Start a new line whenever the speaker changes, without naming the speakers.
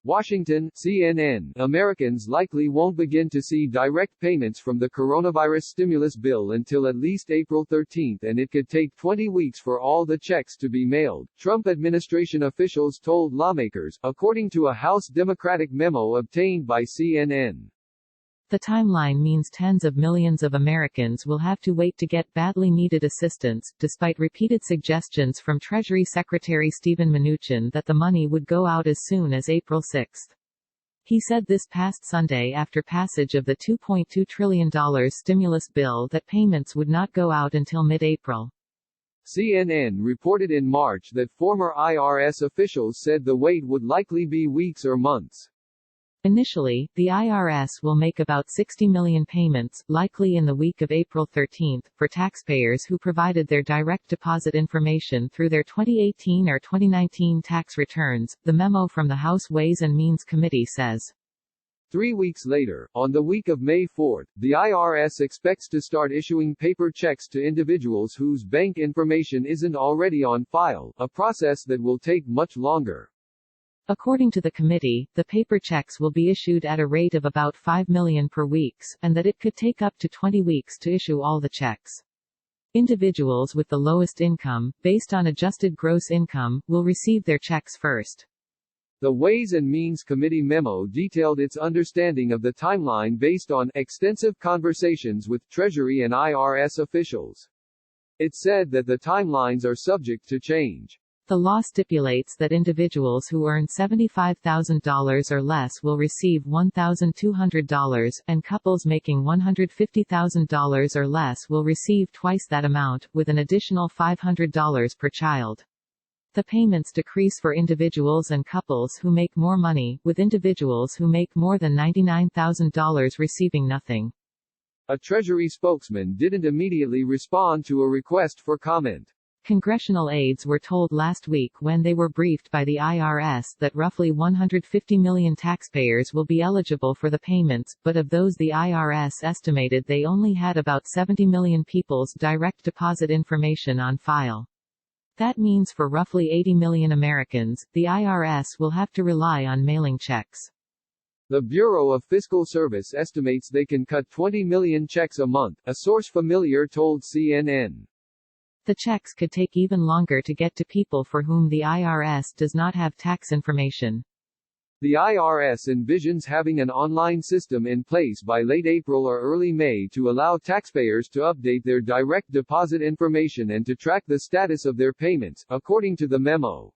Washington, CNN. Americans likely won't begin to see direct payments from the coronavirus stimulus bill until at least April 13, and it could take 20 weeks for all the checks to be mailed, Trump administration officials told lawmakers, according to a House Democratic memo obtained by CNN.
The timeline means tens of millions of Americans will have to wait to get badly needed assistance, despite repeated suggestions from Treasury Secretary Steven Mnuchin that the money would go out as soon as April 6. He said this past Sunday after passage of the $2.2 trillion stimulus bill that payments would not go out until mid-April.
CNN reported in March that former IRS officials said the wait would likely be weeks or months.
Initially, the IRS will make about 60 million payments, likely in the week of April 13, for taxpayers who provided their direct deposit information through their 2018 or 2019 tax returns, the memo from the House Ways and Means Committee says.
3 weeks later, on the week of May 4, the IRS expects to start issuing paper checks to individuals whose bank information isn't already on file, a process that will take much longer.
According to the committee, the paper checks will be issued at a rate of about 5 million per week, and that it could take up to 20 weeks to issue all the checks. Individuals with the lowest income, based on adjusted gross income, will receive their checks first.
The Ways and Means Committee memo detailed its understanding of the timeline based on extensive conversations with Treasury and IRS officials. It said that the timelines are subject to change.
The law stipulates that individuals who earn $75,000 or less will receive $1,200, and couples making $150,000 or less will receive twice that amount, with an additional $500 per child. The payments decrease for individuals and couples who make more money, with individuals who make more than $99,000 receiving nothing.
A Treasury spokesman didn't immediately respond to a request for comment.
Congressional aides were told last week when they were briefed by the IRS that roughly 150 million taxpayers will be eligible for the payments, but of those the IRS estimated they only had about 70 million people's direct deposit information on file. That means for roughly 80 million Americans, the IRS will have to rely on mailing checks.
The Bureau of Fiscal Service estimates they can cut 20 million checks a month, a source familiar told CNN.
The checks could take even longer to get to people for whom the IRS does not have tax information.
The IRS envisions having an online system in place by late April or early May to allow taxpayers to update their direct deposit information and to track the status of their payments, according to the memo.